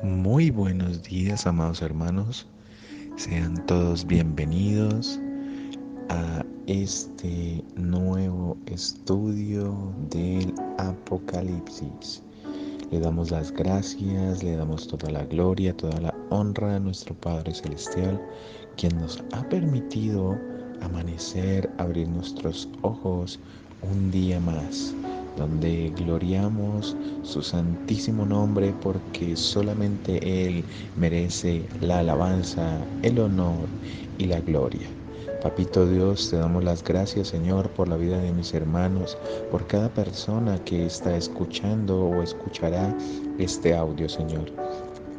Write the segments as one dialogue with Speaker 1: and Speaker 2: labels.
Speaker 1: Muy buenos días, amados hermanos. Sean todos bienvenidos a este nuevo estudio del Apocalipsis. Le damos las gracias, le damos toda la gloria, toda la honra a nuestro Padre Celestial, quien nos ha permitido amanecer, abrir nuestros ojos un día más, donde gloriamos su santísimo nombre porque solamente Él merece la alabanza, el honor y la gloria. Papito Dios, te damos las gracias, Señor, por la vida de mis hermanos, por cada persona que está escuchando o escuchará este audio, Señor.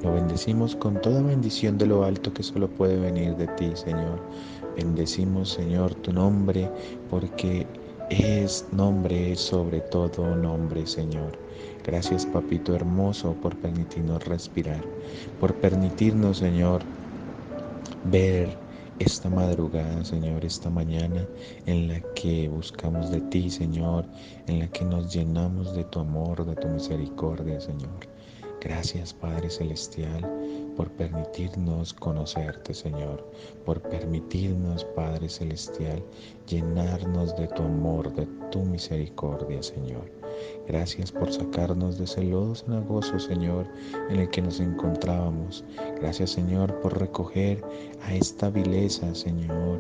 Speaker 1: Lo bendecimos con toda bendición de lo alto que solo puede venir de ti, Señor. Bendecimos, Señor, tu nombre, porque nombre es sobre todo nombre, Señor. Gracias, Papito hermoso, por permitirnos respirar, por permitirnos, Señor, ver esta madrugada, Señor, esta mañana en la que buscamos de ti, Señor, en la que nos llenamos de tu amor, de tu misericordia, Señor. Gracias, Padre Celestial, por permitirnos conocerte, Señor, por permitirnos, Padre Celestial, llenarnos de tu amor, de tu misericordia, Señor. Gracias por sacarnos de ese lodo cenagoso, Señor, en el que nos encontrábamos. Gracias, Señor, por recoger a esta vileza, Señor,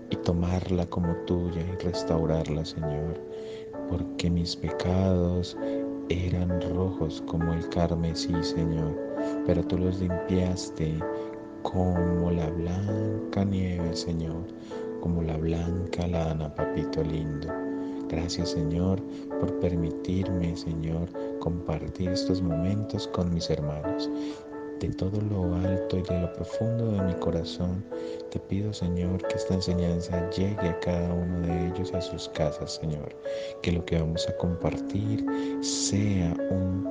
Speaker 1: y tomarla como tuya y restaurarla, Señor, porque mis pecados eran rojos como el carmesí, Señor, pero tú los limpiaste como la blanca nieve, Señor, como la blanca lana, papito lindo. Gracias, Señor, por permitirme, Señor, compartir estos momentos con mis hermanos. De todo lo alto y de lo profundo de mi corazón, te pido, Señor, que esta enseñanza llegue a cada uno de ellos y a sus casas, Señor. Que lo que vamos a compartir sea un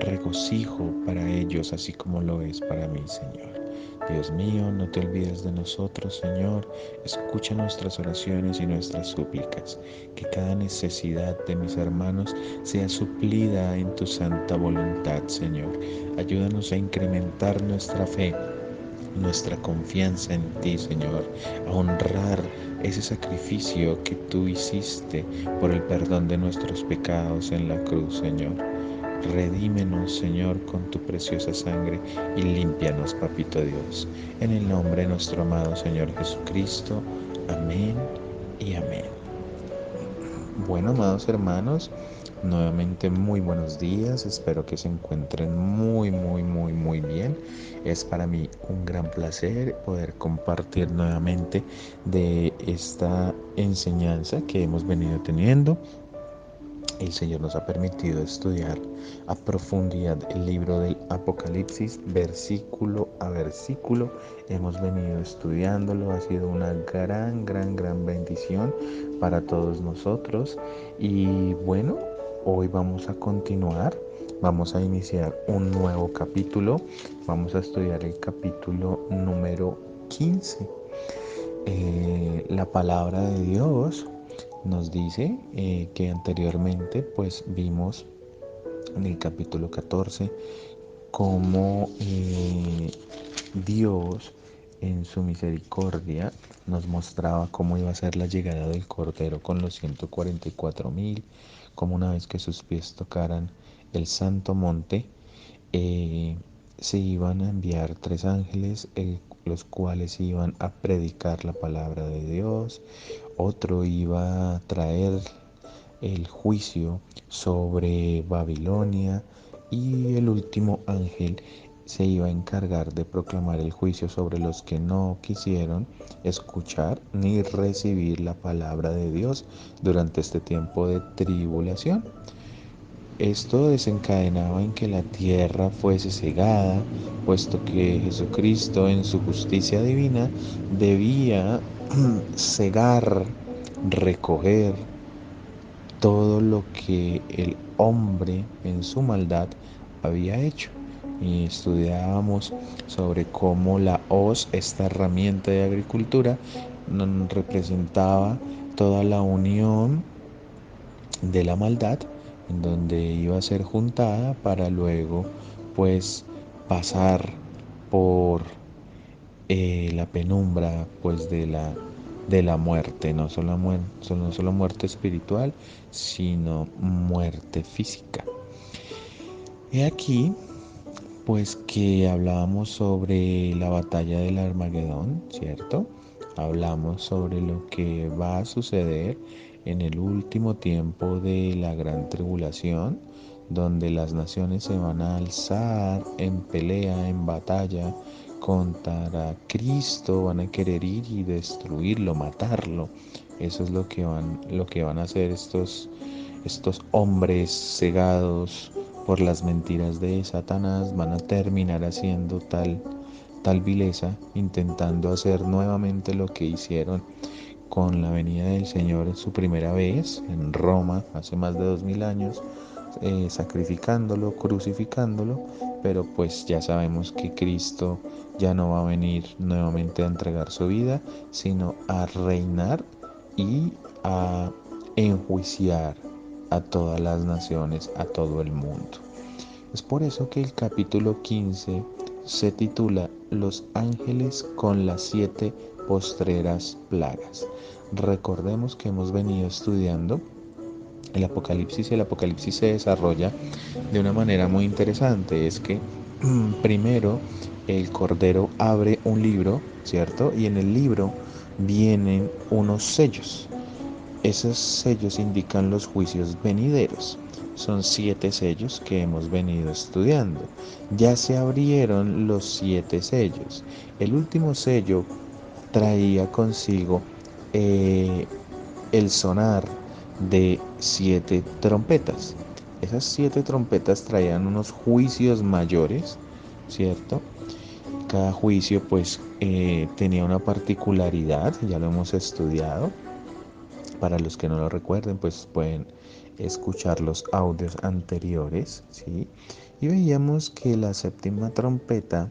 Speaker 1: regocijo para ellos, así como lo es para mí, Señor. Dios mío, no te olvides de nosotros, Señor. Escucha nuestras oraciones y nuestras súplicas. Que cada necesidad de mis hermanos sea suplida en tu santa voluntad, Señor. Ayúdanos a incrementar nuestra fe, nuestra confianza en ti, Señor, a honrar ese sacrificio que tú hiciste por el perdón de nuestros pecados en la cruz, Señor. Redímenos, Señor, con tu preciosa sangre y límpianos, Papito Dios. En el nombre de nuestro amado Señor Jesucristo. Amén y amén. Bueno, amados hermanos, nuevamente muy buenos días. Espero que se encuentren muy bien. Es para mí un gran placer poder compartir nuevamente de esta enseñanza que hemos venido teniendo. El Señor nos ha permitido estudiar a profundidad el libro del Apocalipsis, versículo a versículo. Hemos venido estudiándolo, ha sido una gran bendición para todos nosotros. Y bueno, hoy vamos a continuar, vamos a iniciar un nuevo capítulo. Vamos a estudiar el capítulo número 15. La palabra de Dios nos dice que anteriormente pues vimos en el capítulo 14 cómo Dios en su misericordia nos mostraba cómo iba a ser la llegada del Cordero con los 144,000, como una vez que sus pies tocaran el santo monte, eh, se iban a enviar 3 ángeles, los cuales iban a predicar la palabra de Dios. Otro iba a traer el juicio sobre Babilonia y el último ángel se iba a encargar de proclamar el juicio sobre los que no quisieron escuchar ni recibir la palabra de Dios durante este tiempo de tribulación. Esto desencadenaba en que la tierra fuese cegada, puesto que Jesucristo en su justicia divina debía cegar, recoger todo lo que el hombre en su maldad había hecho. Y estudiábamos sobre cómo la hoz, esta herramienta de agricultura, representaba toda la unión de la maldad, en donde iba a ser juntada para luego, pues, pasar por la penumbra pues de la muerte, no solo muerte espiritual, sino muerte física. He aquí pues que hablábamos sobre la batalla del Armagedón, ¿cierto? Hablamos sobre lo que va a suceder en el último tiempo de la gran tribulación, donde las naciones se van a alzar en pelea, en batalla contra Cristo, van a querer ir y destruirlo, matarlo. Eso es lo que van a hacer estos hombres cegados por las mentiras de Satanás. Van a terminar haciendo tal vileza, intentando hacer nuevamente lo que hicieron con la venida del Señor en su primera vez en Roma hace más de 2000 años, sacrificándolo, crucificándolo, pero pues ya sabemos que Cristo ya no va a venir nuevamente a entregar su vida, sino a reinar y a enjuiciar a todas las naciones, a todo el mundo. Es por eso que el capítulo 15 se titula Los ángeles con las 7 postreras plagas. Recordemos que hemos venido estudiando el Apocalipsis y el Apocalipsis se desarrolla de una manera muy interesante. Es que primero el Cordero abre un libro, ¿cierto? Y en el libro vienen unos sellos. Esos sellos indican los juicios venideros. Son 7 sellos que hemos venido estudiando. Ya se abrieron los 7 sellos. El último sello traía consigo el sonar de 7 trompetas. Esas 7 trompetas traían unos juicios mayores, ¿cierto? Cada juicio pues tenía una particularidad, ya lo hemos estudiado. Para los que no lo recuerden, pues pueden escuchar los audios anteriores, ¿sí? Y veíamos que la séptima trompeta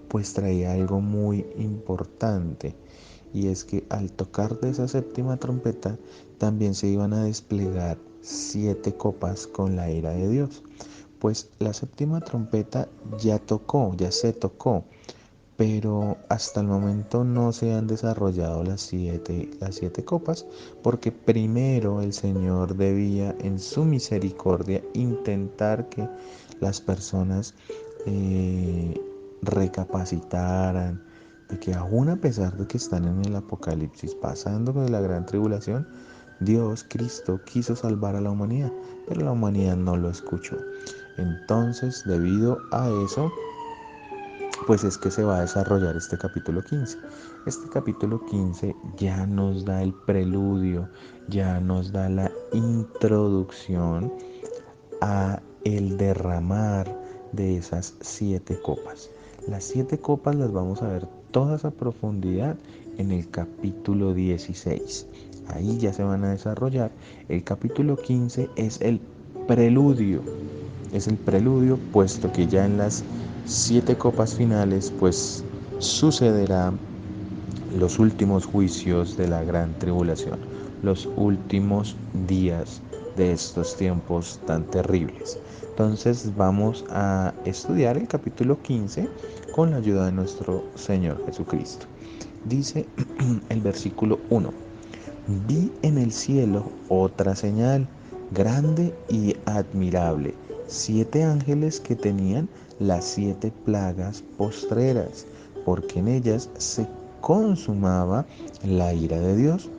Speaker 1: pues traía algo muy importante, y es que al tocar de esa séptima trompeta también se iban a desplegar 7 copas con la ira de Dios. Pues la séptima trompeta ya se tocó, pero hasta el momento no se han desarrollado las siete copas, porque primero el Señor debía en su misericordia intentar que las personas recapacitaran de que aún a pesar de que están en el Apocalipsis pasando con la gran tribulación, Dios, Cristo, quiso salvar a la humanidad, pero la humanidad no lo escuchó. Entonces, debido a eso, pues es que se va a desarrollar este capítulo 15. Este capítulo 15 ya nos da el preludio, ya nos da la introducción a el derramar de esas 7 copas. Las 7 copas las vamos a ver todas a profundidad en el capítulo 16. Ahí ya se van a desarrollar. El capítulo 15 es el preludio, puesto que ya en las 7 copas finales pues sucederá los últimos juicios de la gran tribulación, los últimos días de estos tiempos tan terribles. Entonces vamos a estudiar el capítulo 15 con la ayuda de nuestro Señor Jesucristo. Dice el versículo 1: Vi en el cielo otra señal, grande y admirable, 7 ángeles que tenían las 7 plagas postreras, porque en ellas se consumaba la ira de Dios.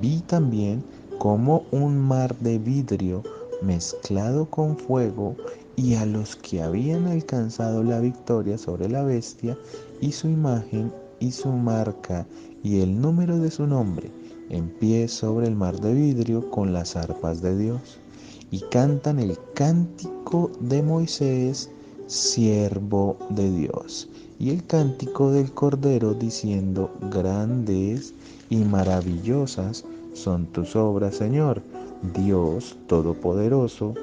Speaker 1: Vi también como un mar de vidrio mezclado con fuego, y a los que habían alcanzado la victoria sobre la bestia y su imagen y su marca y el número de su nombre, en pie sobre el mar de vidrio con las arpas de Dios, y cantan el cántico de Moisés, siervo de Dios, y el cántico del Cordero, diciendo: Grandes y maravillosas son tus obras, Señor, Dios Todopoderoso.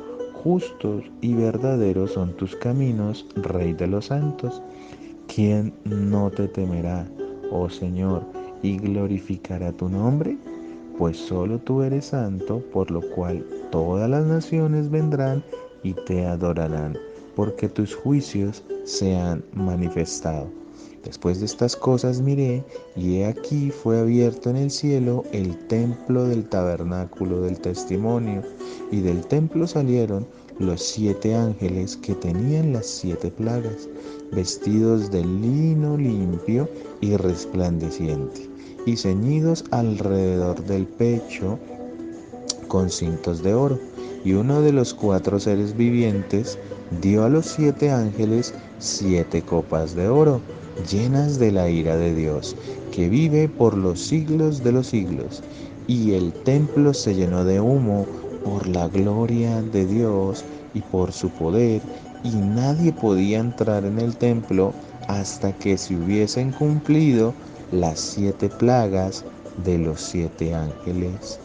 Speaker 1: Justos y verdaderos son tus caminos, Rey de los santos. ¿Quién no te temerá, oh Señor, y glorificará tu nombre? Pues solo tú eres santo, por lo cual todas las naciones vendrán y te adorarán, porque tus juicios se han manifestado. Después de estas cosas miré, y he aquí fue abierto en el cielo el templo del tabernáculo del testimonio, y del templo salieron los 7 ángeles que tenían las 7 plagas, vestidos de lino limpio y resplandeciente, y ceñidos alrededor del pecho con cintos de oro. Y uno de los 4 seres vivientes dio a los 7 ángeles 7 copas de oro, llenas de la ira de Dios, que vive por los siglos de los siglos. Y el templo se llenó de humo por la gloria de Dios y por su poder, y nadie podía entrar en el templo hasta que se hubiesen cumplido las 7 plagas de los 7 ángeles.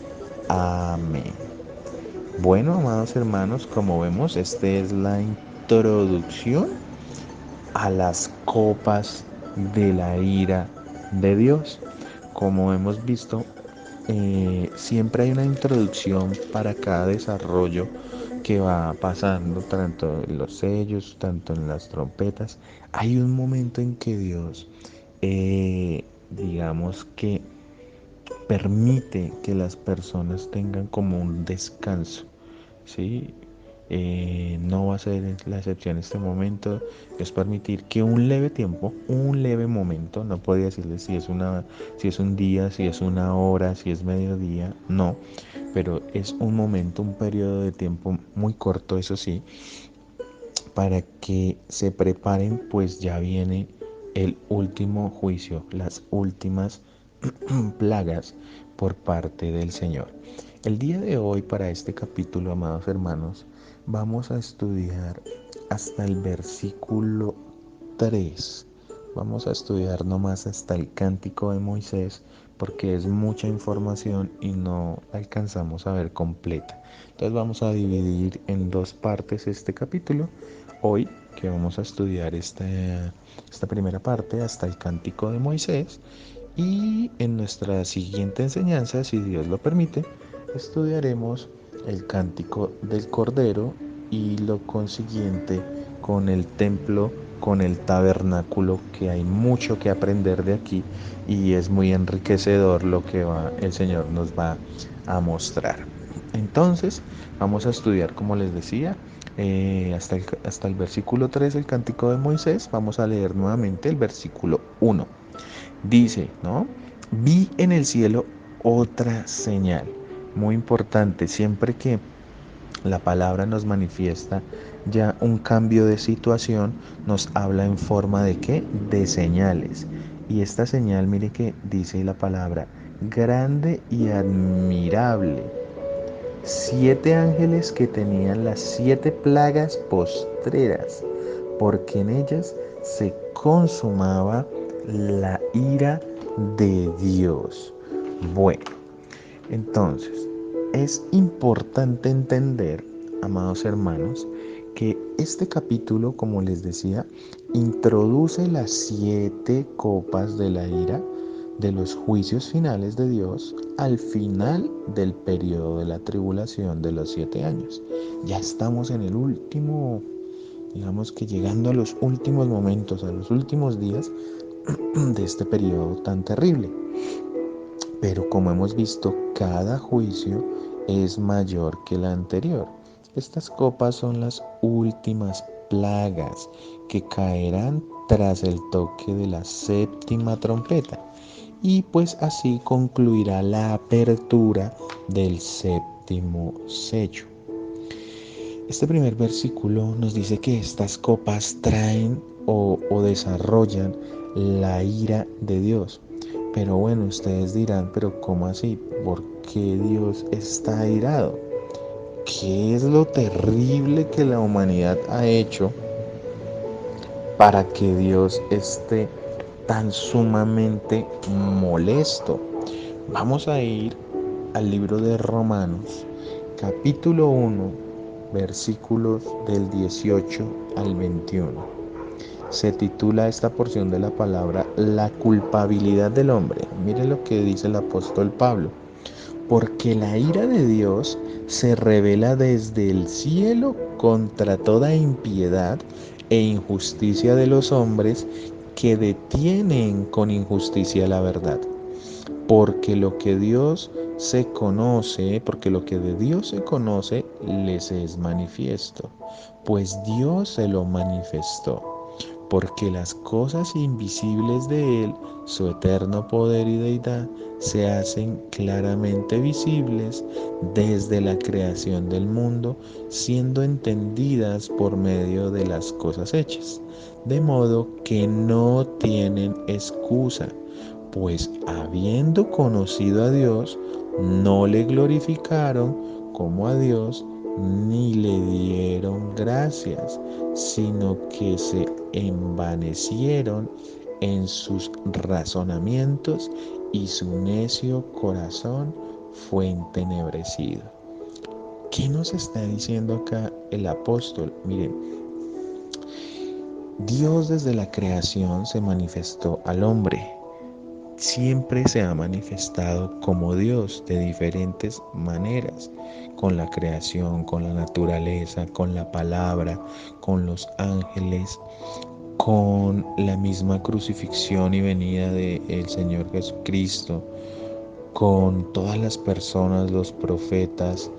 Speaker 1: Amén. Bueno, amados hermanos, como vemos, esta es la introducción a las copas de la ira de Dios. Como hemos visto, siempre hay una introducción para cada desarrollo que va pasando, tanto en los sellos, tanto en las trompetas. Hay un momento en que Dios, digamos que permite que las personas tengan como un descanso, ¿sí? No va a ser la excepción en este momento. Es permitir que un leve tiempo, un leve momento, no podría decirle si es un día, si es una hora, si es mediodía, no, pero es un momento, un periodo de tiempo muy corto, eso sí, para que se preparen, pues ya viene el último juicio, las últimas plagas por parte del Señor. El día de hoy, para este capítulo, amados hermanos, vamos a estudiar hasta el versículo 3. Vamos a estudiar nomás hasta el cántico de Moisés, porque es mucha información y no alcanzamos a ver completa. Entonces vamos a dividir en 2 partes este capítulo. Hoy, que vamos a estudiar esta primera parte hasta el cántico de Moisés, y en nuestra siguiente enseñanza, si Dios lo permite, estudiaremos el cántico del Cordero y lo consiguiente con el templo, con el tabernáculo, que hay mucho que aprender de aquí y es muy enriquecedor lo que el Señor nos va a mostrar. Entonces, vamos a estudiar, como les decía, hasta el versículo 3, el cántico de Moisés. Vamos a leer nuevamente el versículo 1. Dice, ¿no? Vi en el cielo otra señal. Muy importante, siempre que la palabra nos manifiesta ya un cambio de situación, nos habla en forma de ¿qué? De señales. Y esta señal, mire que dice la palabra, grande y admirable. 7 ángeles que tenían las 7 plagas postreras, porque en ellas se consumaba la ira de Dios. Bueno, entonces es importante entender, amados hermanos, que este capítulo, como les decía, introduce las 7 copas de la ira de los juicios finales de Dios al final del periodo de la tribulación de los 7 años. Ya estamos en el último, digamos que llegando a los últimos momentos, a los últimos días de este periodo tan terrible. Pero como hemos visto, cada juicio es mayor que el anterior. Estas copas son las últimas plagas que caerán tras el toque de la 7ª trompeta. Y pues así concluirá la apertura del 7º sello. Este primer versículo nos dice que estas copas traen o desarrollan la ira de Dios. Pero bueno, ustedes dirán, pero ¿cómo así? ¿Por qué Dios está airado? ¿Qué es lo terrible que la humanidad ha hecho para que Dios esté tan sumamente molesto? Vamos a ir al libro de Romanos, capítulo 1, versículos del 18 al 21. Se titula esta porción de la palabra La culpabilidad del hombre. Mire lo que dice el apóstol Pablo. Porque la ira de Dios se revela desde el cielo contra toda impiedad e injusticia de los hombres que detienen con injusticia la verdad. Porque lo que Dios se conoce, porque lo que de Dios se conoce, les es manifiesto, pues Dios se lo manifestó. Porque las cosas invisibles de Él, su eterno poder y deidad, se hacen claramente visibles desde la creación del mundo, siendo entendidas por medio de las cosas hechas, de modo que no tienen excusa, pues habiendo conocido a Dios, no le glorificaron como a Dios, ni le dieron gracias, sino que se envanecieron en sus razonamientos y su necio corazón fue entenebrecido. ¿Qué nos está diciendo acá el apóstol? Miren, Dios desde la creación se manifestó al hombre. Siempre se ha manifestado como Dios de diferentes maneras, con la creación, con la naturaleza, con la palabra, con los ángeles, con la misma crucifixión y venida del Señor Jesucristo, con todas las personas, los profetas,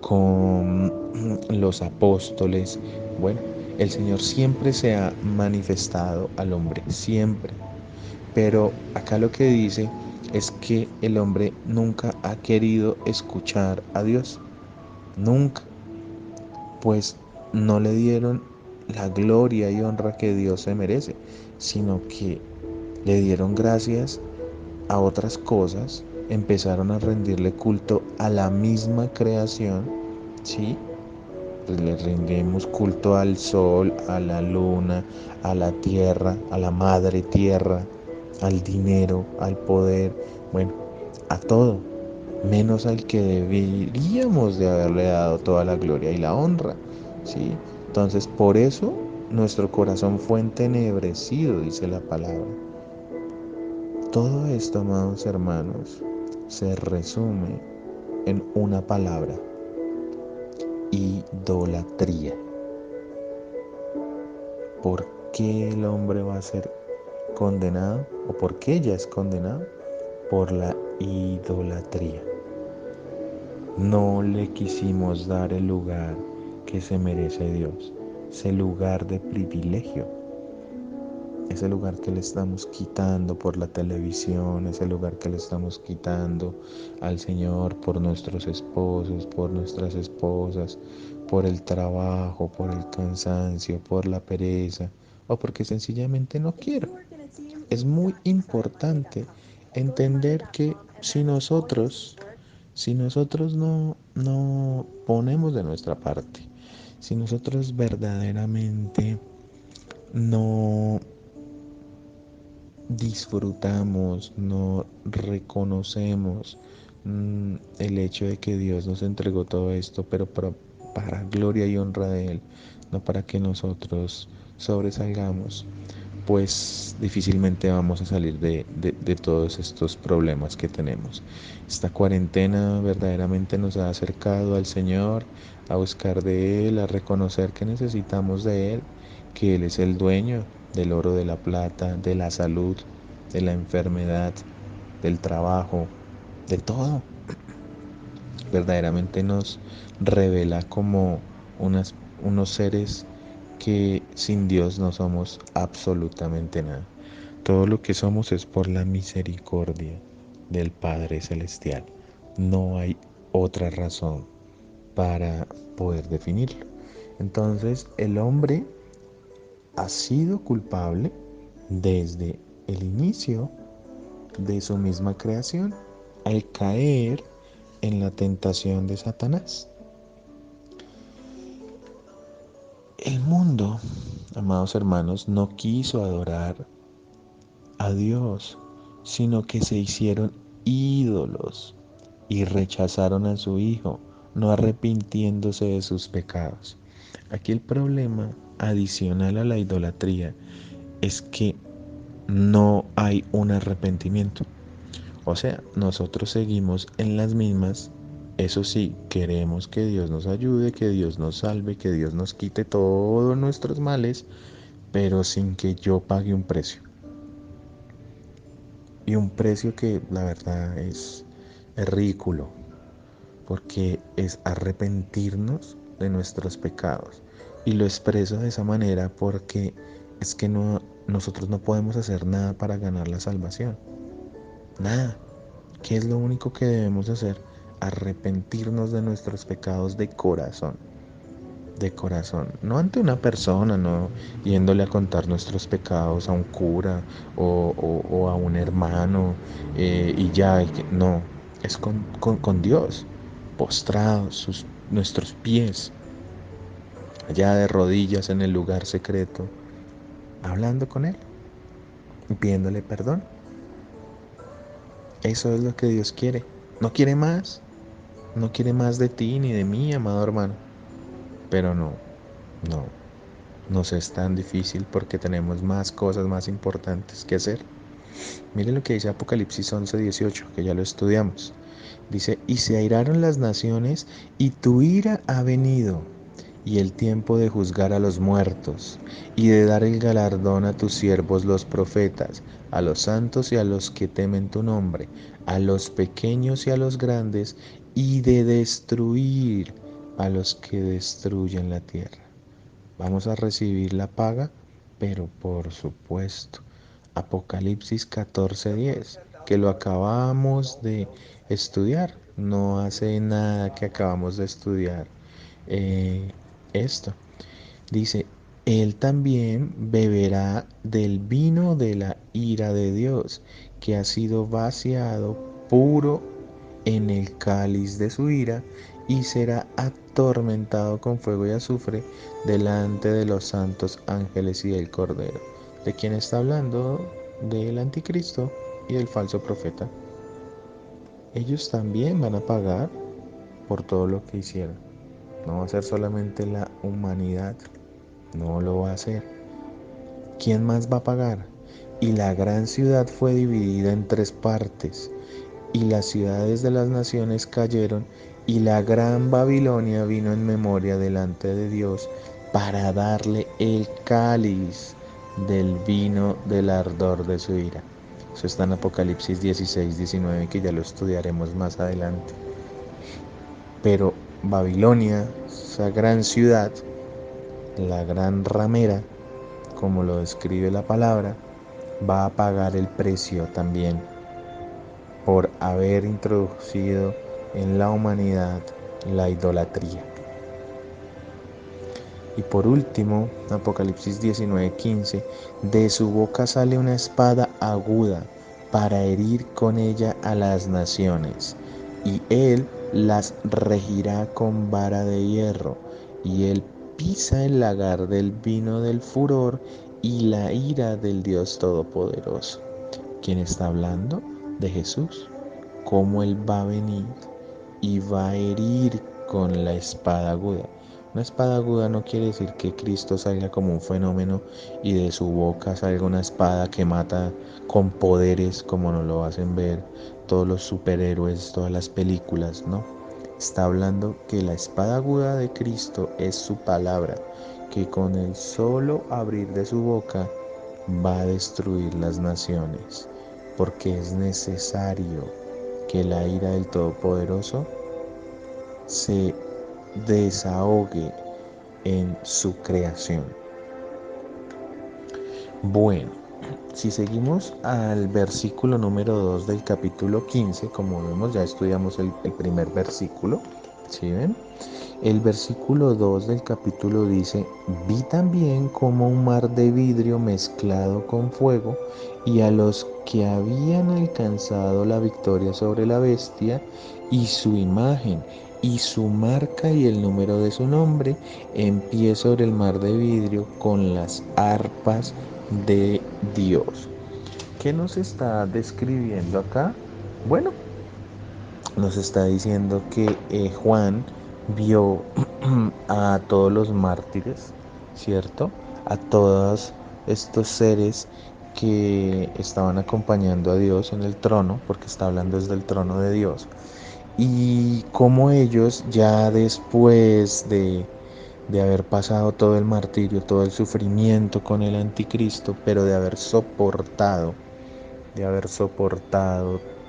Speaker 1: con los apóstoles. Bueno, el Señor siempre se ha manifestado al hombre, siempre. Pero acá lo que dice es que el hombre nunca ha querido escuchar a Dios, nunca, pues no le dieron la gloria y honra que Dios se merece, sino que le dieron gracias a otras cosas, empezaron a rendirle culto a la misma creación, ¿sí? Pues le rendimos culto al sol, a la luna, a la tierra, a la madre tierra, al dinero, al poder, bueno, a todo, menos al que deberíamos de haberle dado toda la gloria y la honra, ¿sí? Entonces, por eso nuestro corazón fue entenebrecido, dice la palabra. Todo esto, amados hermanos, se resume en una palabra: idolatría. ¿Por qué el hombre va a ser condenado? ¿O por qué ya es condenado? Por la idolatría. No le quisimos dar el lugar que se merece Dios, ese lugar de privilegio, ese lugar que le estamos quitando por la televisión, ese lugar que le estamos quitando al Señor por nuestros esposos, por nuestras esposas, por el trabajo, por el cansancio, por la pereza, o porque sencillamente no quiero. Es muy importante entender que si nosotros no ponemos de nuestra parte, si nosotros verdaderamente no disfrutamos, no reconocemos el hecho de que Dios nos entregó todo esto, pero para gloria y honra de Él, no para que nosotros sobresalgamos, pues difícilmente vamos a salir de todos estos problemas que tenemos. Esta cuarentena verdaderamente nos ha acercado al Señor, a buscar de Él, a reconocer que necesitamos de Él, que Él es el dueño del oro, de la plata, de la salud, de la enfermedad, del trabajo, de todo. Verdaderamente nos revela como unos seres que sin Dios no somos absolutamente nada. Todo lo que somos es por la misericordia del Padre Celestial. No hay otra razón para poder definirlo. Entonces, el hombre ha sido culpable desde el inicio de su misma creación, al caer en la tentación de Satanás. El mundo, amados hermanos, no quiso adorar a Dios, sino que se hicieron ídolos y rechazaron a su Hijo, no arrepintiéndose de sus pecados. Aquí el problema adicional a la idolatría es que no hay un arrepentimiento. O sea, nosotros seguimos en las mismas Eso sí, queremos que Dios nos ayude, que Dios nos salve, que Dios nos quite todos nuestros males, pero sin que yo pague un precio. Y un precio que la verdad es ridículo, porque es arrepentirnos de nuestros pecados. Y lo expreso de esa manera porque es que nosotros no podemos hacer nada para ganar la salvación. Nada. ¿Qué es lo único que debemos hacer? Arrepentirnos de nuestros pecados de corazón. De corazón. No ante una persona, no yéndole a contar nuestros pecados a un cura o a un hermano y ya. No, es con Dios. Postrados nuestros pies, allá de rodillas en el lugar secreto, hablando con Él y pidiéndole perdón. Eso es lo que Dios quiere. No quiere más. No quiere más de ti ni de mí, amado hermano. Pero no, nos es tan difícil porque tenemos más cosas más importantes que hacer. Mire lo que dice Apocalipsis 11:18, que ya lo estudiamos. Dice, y se airaron las naciones, y tu ira ha venido, y el tiempo de juzgar a los muertos, y de dar el galardón a tus siervos los profetas, a los santos y a los que temen tu nombre, a los pequeños y a los grandes, y de destruir a los que destruyen la tierra. Vamos a recibir la paga, pero por supuesto, Apocalipsis 14:10, que lo acabamos de estudiar, no hace nada que acabamos de estudiar esto. Dice, él también beberá del vino de la ira de Dios, que ha sido vaciado puro en el cáliz de su ira, y será atormentado con fuego y azufre delante de los santos ángeles y del Cordero. ¿De quién está hablando? Del anticristo y del falso profeta. Ellos también van a pagar por todo lo que hicieron. No va a ser solamente la humanidad, no lo va a hacer. ¿Quién más va a pagar? Y la gran ciudad fue dividida en tres partes, y las ciudades de las naciones cayeron, y la gran Babilonia vino en memoria delante de Dios para darle el cáliz del vino del ardor de su ira. Eso está en Apocalipsis 16:19, que ya lo estudiaremos más adelante. Pero Babilonia, esa gran ciudad, la gran ramera, como lo describe la palabra, va a pagar el precio también por haber introducido en la humanidad la idolatría. Y por último, Apocalipsis 19:15, de su boca sale una espada aguda para herir con ella a las naciones, y él las regirá con vara de hierro, y él pisa el lagar del vino del furor y la ira del Dios Todopoderoso. ¿Quién está hablando? De Jesús. Cómo él va a venir y va a herir con la espada aguda. Una espada aguda no quiere decir que Cristo salga como un fenómeno y de su boca salga una espada que mata con poderes como nos lo hacen ver todos los superhéroes, todas las películas, ¿no? Está hablando que la espada aguda de Cristo es su palabra, que con el solo abrir de su boca va a destruir las naciones, porque es necesario que la ira del Todopoderoso se desahogue en su creación. Bueno, si seguimos al versículo número 2 del capítulo 15, como vemos, ya estudiamos el primer versículo, ¿sí ven? El versículo 2 del capítulo dice, vi también como un mar de vidrio mezclado con fuego, y a los que habían alcanzado la victoria sobre la bestia y su imagen y su marca y el número de su nombre, en pie sobre el mar de vidrio con las arpas de Dios. ¿Qué nos está describiendo acá? Bueno, nos está diciendo que Juan vio a todos los mártires, ¿cierto? A todos estos seres que estaban acompañando a Dios en el trono, porque está hablando desde el trono de Dios, Y como ellos ya después de haber pasado todo el martirio, todo el sufrimiento con el anticristo, pero de haber soportado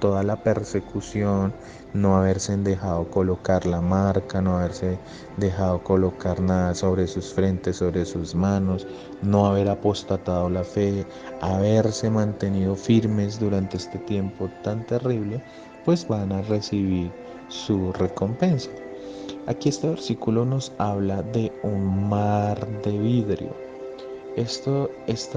Speaker 1: toda la persecución, no haberse dejado colocar la marca, no haberse dejado colocar nada sobre sus frentes, sobre sus manos, no haber apostatado la fe, haberse mantenido firmes durante este tiempo tan terrible, pues van a recibir su recompensa. Aquí este versículo nos habla de un mar de vidrio. Esto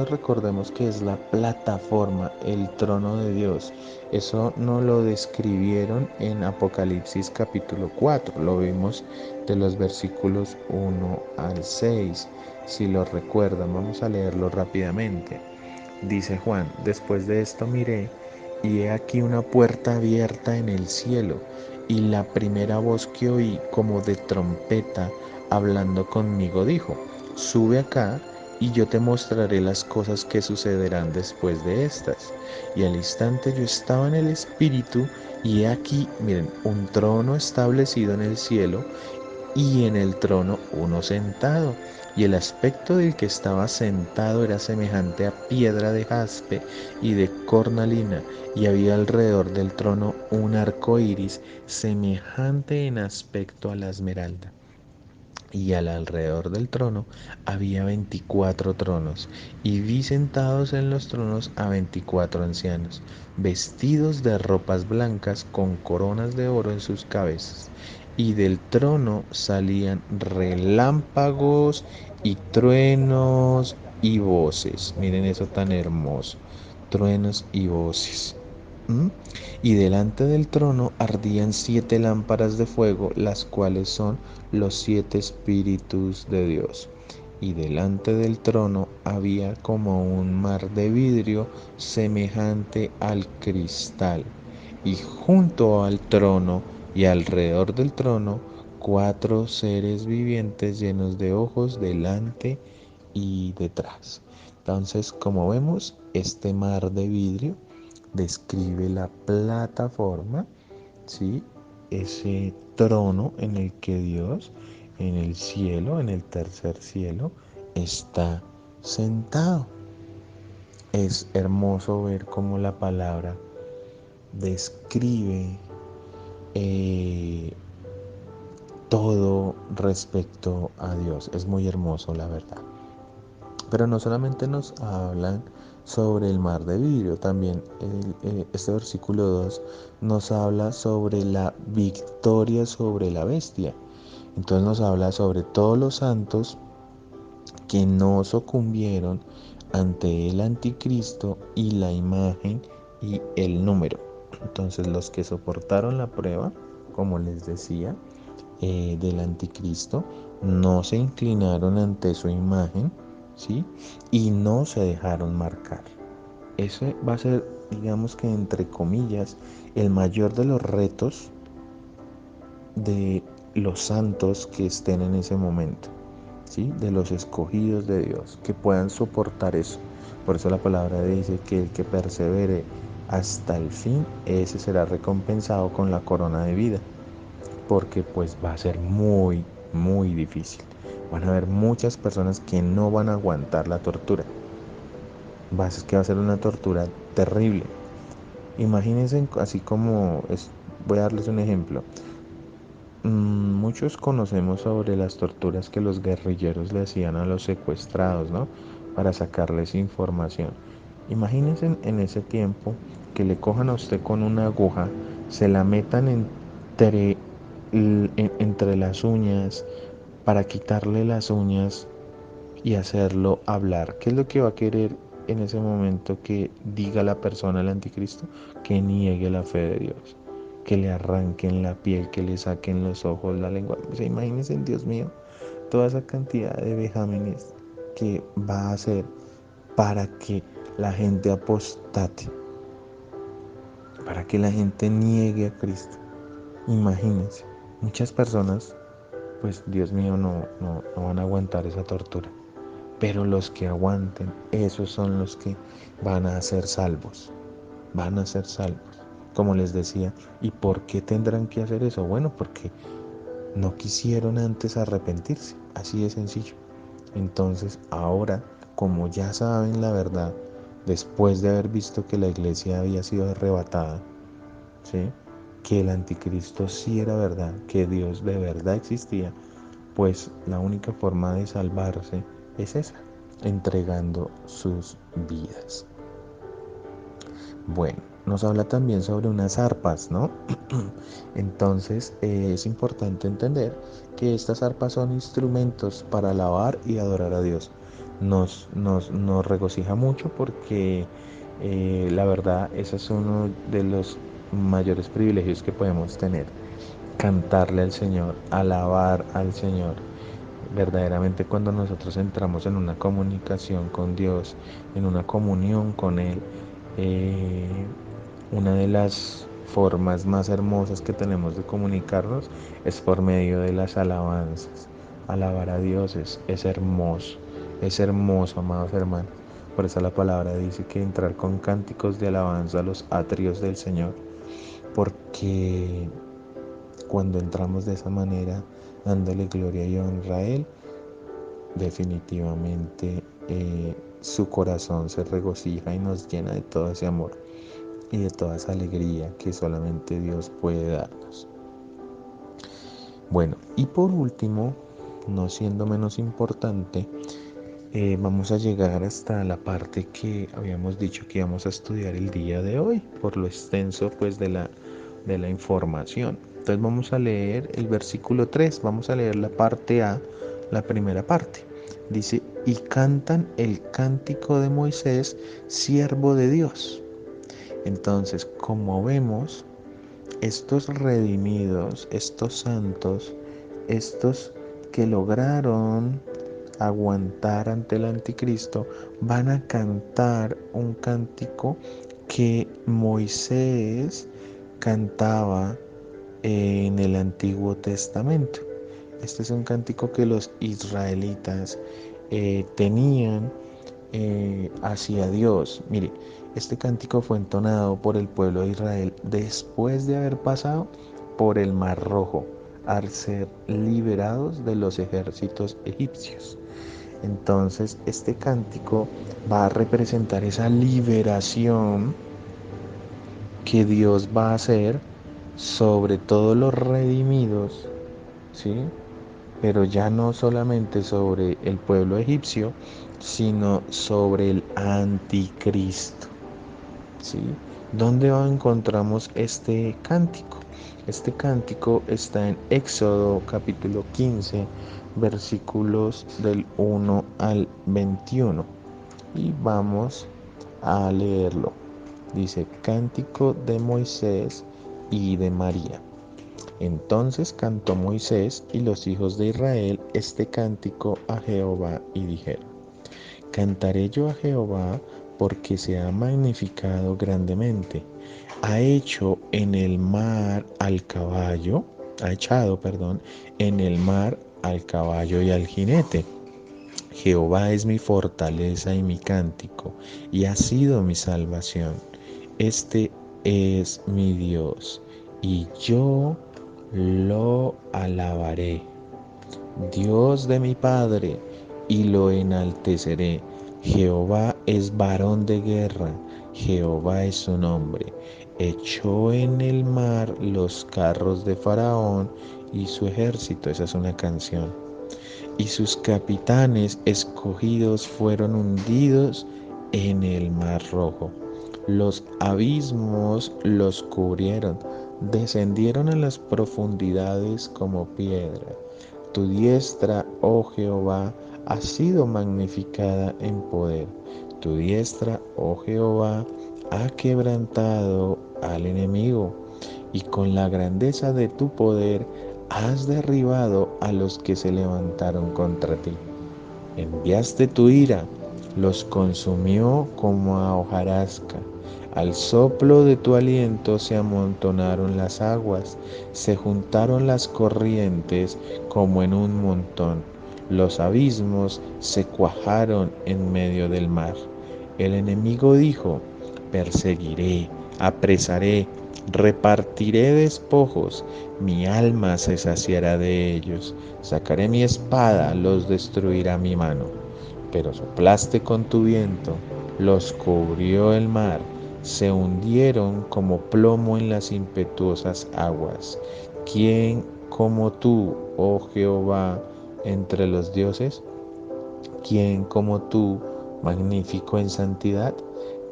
Speaker 1: recordemos que es la plataforma, el trono de Dios. Eso nos lo describieron en Apocalipsis capítulo 4. Lo vimos de los versículos 1 al 6. Si lo recuerdan, vamos a leerlo rápidamente. Dice Juan: después de esto miré, y he aquí una puerta abierta en el cielo, y la primera voz que oí como de trompeta hablando conmigo dijo: sube acá, y yo te mostraré las cosas que sucederán después de estas. Y al instante yo estaba en el Espíritu, y he aquí, miren, un trono establecido en el cielo, y en el trono uno sentado, y el aspecto del que estaba sentado era semejante a piedra de jaspe y de cornalina, y había alrededor del trono un arco iris semejante en aspecto a la esmeralda. Y al alrededor del trono había 24 tronos, y vi sentados en los tronos a 24 ancianos, vestidos de ropas blancas con coronas de oro en sus cabezas. Y del trono salían relámpagos y truenos y voces. Miren eso tan hermoso. Truenos y voces. ¿Mm? Y delante del trono ardían 7 lámparas de fuego, las cuales son los 7 espíritus de Dios. Y delante del trono había como un mar de vidrio semejante al cristal. Y junto al trono y alrededor del trono, 4 seres vivientes llenos de ojos delante y detrás. Entonces, como vemos, este mar de vidrio describe la plataforma, ¿sí? Ese trono en el que Dios, en el cielo, en el tercer cielo, está sentado. Es hermoso ver cómo la palabra describe eh, todo respecto a Dios. Es muy hermoso, la verdad. Pero no solamente nos hablan sobre el mar de vidrio, también este versículo 2 nos habla sobre la victoria sobre la bestia. Entonces nos habla sobre todos los santos que no sucumbieron ante el anticristo y la imagen y el número. Entonces los que soportaron la prueba, como les decía, del anticristo, no se inclinaron ante su imagen, ¿sí? Y no se dejaron marcar. Ese va a ser, digamos que entre comillas, el mayor de los retos de los santos que estén en ese momento, ¿sí? De los escogidos de Dios, que puedan soportar eso. Por eso la palabra dice que el que persevere hasta el fin, ese será recompensado con la corona de vida, porque pues va a ser muy, muy difícil. Van a haber muchas personas que no van a aguantar la tortura. Es que va a ser una tortura terrible. Imagínense, así como voy a darles un ejemplo. Muchos conocemos sobre las torturas que los guerrilleros le hacían a los secuestrados, ¿no? Para sacarles información. Imagínense en ese tiempo que le cojan a usted con una aguja, se la metan entre las uñas para quitarle las uñas y hacerlo hablar. ¿Qué es lo que va a querer en ese momento que diga la persona, el anticristo? Que niegue la fe de Dios, que le arranquen la piel, que le saquen los ojos, la lengua. O sea, imagínense, Dios mío, toda esa cantidad de vejámenes que va a hacer para que la gente apostate, para que la gente niegue a Cristo. Imagínense, muchas personas, pues Dios mío, no van a aguantar esa tortura. Pero los que aguanten, esos son los que van a ser salvos. Van a ser salvos. como les decía. ¿Y por qué tendrán que hacer eso? Bueno, porque no quisieron antes arrepentirse, así de sencillo. Entonces ahora, como ya saben la verdad, después de haber visto que la iglesia había sido arrebatada, ¿sí? Que el anticristo sí era verdad, que Dios de verdad existía, pues la única forma de salvarse es esa, entregando sus vidas. Bueno, nos habla también sobre unas arpas, ¿no? Entonces es importante entender que estas arpas son instrumentos para alabar y adorar a Dios. Nos regocija mucho porque la verdad ese es uno de los mayores privilegios que podemos tener. Cantarle al Señor, alabar al Señor. Verdaderamente cuando nosotros entramos en una comunicación con Dios, en una comunión con Él, eh, una de las formas más hermosas que tenemos de comunicarnos es por medio de las alabanzas. Alabar a Dios es hermoso, amados hermanos. Por eso la palabra dice que entrar con cánticos de alabanza a los atrios del Señor, porque cuando entramos de esa manera, dándole gloria y honra a Él, definitivamente su corazón se regocija y nos llena de todo ese amor y de toda esa alegría que solamente Dios puede darnos. Bueno, y por último, no siendo menos importante, vamos a llegar hasta la parte que habíamos dicho que íbamos a estudiar el día de hoy, por lo extenso pues de la información. Entonces vamos a leer el versículo 3, vamos a leer la parte A, la primera parte. Dice, y cantan el cántico de Moisés, siervo de Dios. Entonces, como vemos, estos redimidos, estos santos, estos que lograron aguantar ante el anticristo, van a cantar un cántico que Moisés cantaba en el Antiguo Testamento. Este es un cántico que los israelitas tenían hacia Dios. Mire, este cántico fue entonado por el pueblo de Israel después de haber pasado por el Mar Rojo, al ser liberados de los ejércitos egipcios. Entonces, este cántico va a representar esa liberación que Dios va a hacer sobre todos los redimidos, ¿sí? Pero ya no solamente sobre el pueblo egipcio, sino sobre el anticristo, ¿sí? ¿Dónde encontramos este cántico? Este cántico está en Éxodo capítulo 15, versículos del 1 al 21. Y vamos a leerlo. Dice, cántico de Moisés y de María. Entonces cantó Moisés y los hijos de Israel este cántico a Jehová y dijeron, cantaré yo a Jehová porque se ha magnificado grandemente. Ha hecho en el mar al caballo, ha echado, perdón, en el mar al caballo y al jinete. Jehová es mi fortaleza y mi cántico, y ha sido mi salvación. Este es mi Dios, y yo lo alabaré. Dios de mi Padre, y lo enalteceré. Jehová es varón de guerra, Jehová es su nombre. Echó en el mar los carros de Faraón y su ejército. Esa es una canción. Y sus capitanes escogidos fueron hundidos en el mar rojo. Los abismos los cubrieron, descendieron a las profundidades como piedra. Tu diestra, oh Jehová, ha sido magnificada en poder. Tu diestra, oh Jehová, ha quebrantado al enemigo, y con la grandeza de tu poder has derribado a los que se levantaron contra ti. Enviaste tu ira, los consumió como a hojarasca. Al soplo de tu aliento se amontonaron las aguas, se juntaron las corrientes como en un montón. Los abismos se cuajaron en medio del mar. El enemigo dijo, perseguiré, apresaré, repartiré despojos, mi alma se saciará de ellos, sacaré mi espada, los destruirá mi mano. Pero soplaste con tu viento, los cubrió el mar, se hundieron como plomo en las impetuosas aguas. ¿Quién como tú, oh Jehová, entre los dioses? ¿Quién como tú, magnífico en santidad,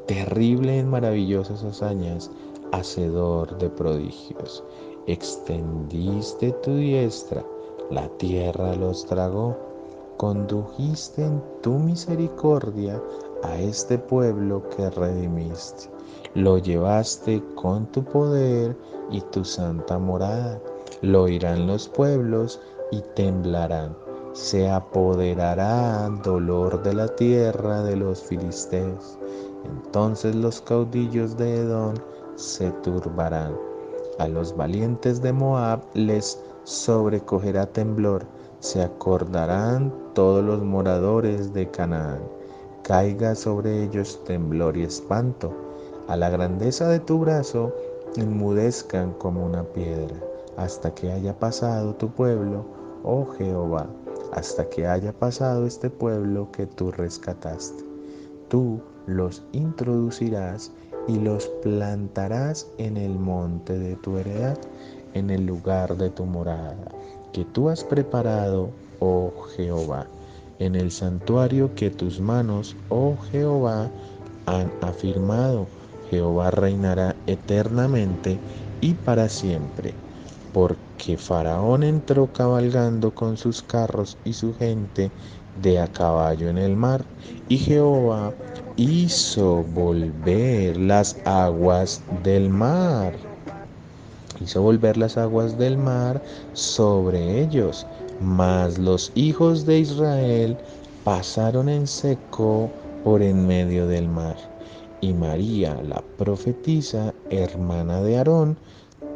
Speaker 1: terrible en maravillosas hazañas, hacedor de prodigios? Extendiste tu diestra, la tierra los tragó. Condujiste en tu misericordia a este pueblo que redimiste. Lo llevaste con tu poder y tu santa morada. Lo oirán los pueblos y temblarán. Se apoderará dolor de la tierra de los filisteos. Entonces los caudillos de Edom se turbarán. A los valientes de Moab les sobrecogerá temblor. Se acordarán todos los moradores de Canaán. Caiga sobre ellos temblor y espanto. A la grandeza de tu brazo enmudezcan como una piedra, hasta que haya pasado tu pueblo, oh Jehová, hasta que haya pasado este pueblo que tú rescataste. Tú los introducirás y los plantarás en el monte de tu heredad, en el lugar de tu morada, que tú has preparado, oh Jehová, en el santuario que tus manos, oh Jehová, han afirmado. Jehová reinará eternamente y para siempre. Porque Faraón entró cabalgando con sus carros y su gente de a caballo en el mar, y Jehová hizo volver las aguas del mar. Hizo volver las aguas del mar sobre ellos, mas los hijos de Israel pasaron en seco por en medio del mar. Y María, la profetisa, hermana de Aarón,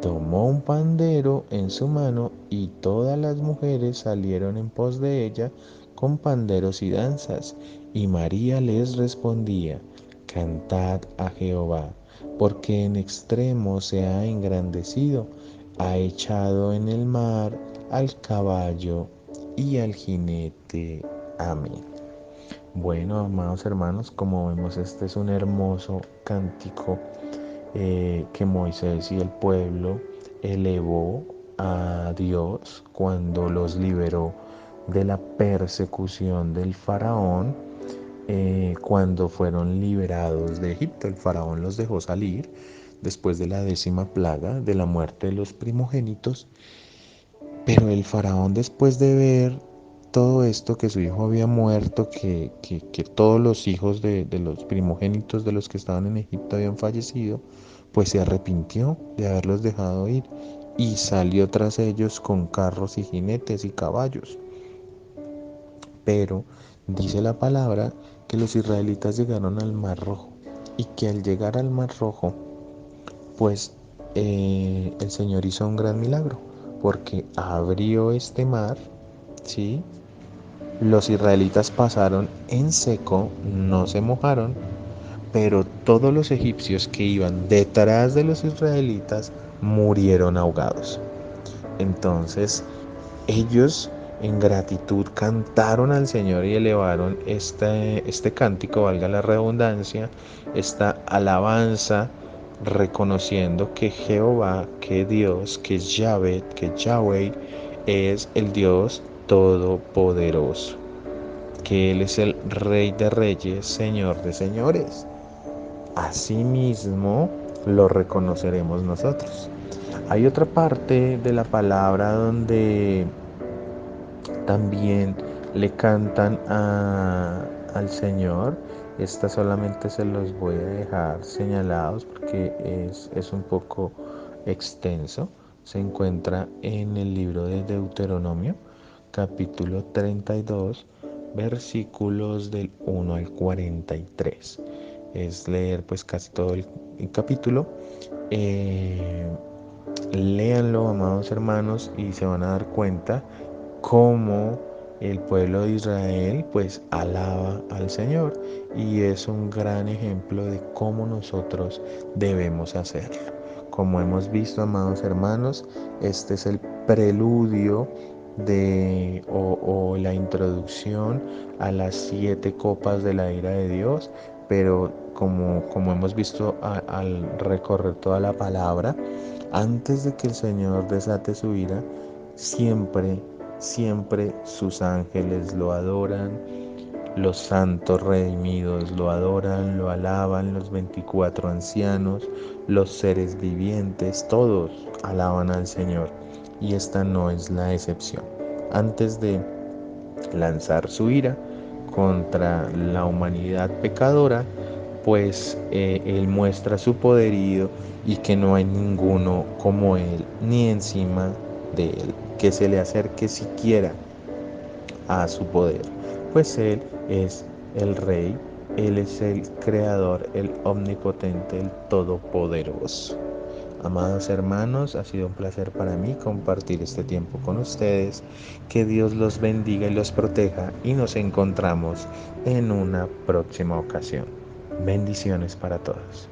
Speaker 1: tomó un pandero en su mano y todas las mujeres salieron en pos de ella con panderos y danzas. Y María les respondía: Cantad a Jehová, porque en extremo se ha engrandecido, ha echado en el mar al caballo y al jinete. Amén. Bueno, amados hermanos, como vemos, este es un hermoso cántico que Moisés y el pueblo elevó a Dios cuando los liberó de la persecución del faraón, cuando fueron liberados de Egipto. El faraón los dejó salir después de la 10ª plaga de la muerte de los primogénitos, pero el faraón, después de ver todo esto, que su hijo había muerto, que todos los hijos de los primogénitos de los que estaban en Egipto habían fallecido, pues se arrepintió de haberlos dejado ir y salió tras ellos con carros y jinetes y caballos. Pero dice la palabra que los israelitas llegaron al Mar Rojo y que al llegar al Mar Rojo, pues el Señor hizo un gran milagro, porque abrió este mar, ¿sí? Los israelitas pasaron en seco, no se mojaron, pero todos los egipcios que iban detrás de los israelitas murieron ahogados. Entonces ellos en gratitud cantaron al Señor y elevaron este cántico, valga la redundancia, esta alabanza, reconociendo que Jehová, que Dios, que Yahweh es el Dios todopoderoso, que Él es el Rey de reyes, Señor de señores. Asimismo lo reconoceremos nosotros. Hay otra parte de la palabra donde también le cantan al Señor. Esta solamente se los voy a dejar señalados porque es un poco extenso. Se encuentra en el libro de Deuteronomio, capítulo 32, versículos del 1 al 43. Es leer pues casi todo el capítulo. Léanlo, amados hermanos, y se van a dar cuenta cómo el pueblo de Israel pues alaba al Señor y es un gran ejemplo de cómo nosotros debemos hacerlo. Como hemos visto, amados hermanos, este es el preludio o la introducción a las 7 copas de la ira de Dios, pero como hemos visto al recorrer toda la palabra, antes de que el Señor desate su ira, siempre, siempre sus ángeles lo adoran, los santos redimidos lo adoran, lo alaban, los 24 ancianos, los seres vivientes, todos alaban al Señor. Y esta no es la excepción. Antes de lanzar su ira contra la humanidad pecadora, pues Él muestra su poderío y que no hay ninguno como Él, ni encima de Él, que se le acerque siquiera a su poder, pues Él es el Rey, Él es el Creador, el Omnipotente, el Todopoderoso. Amados hermanos, ha sido un placer para mí compartir este tiempo con ustedes. Que Dios los bendiga y los proteja y nos encontramos en una próxima ocasión. Bendiciones para todos.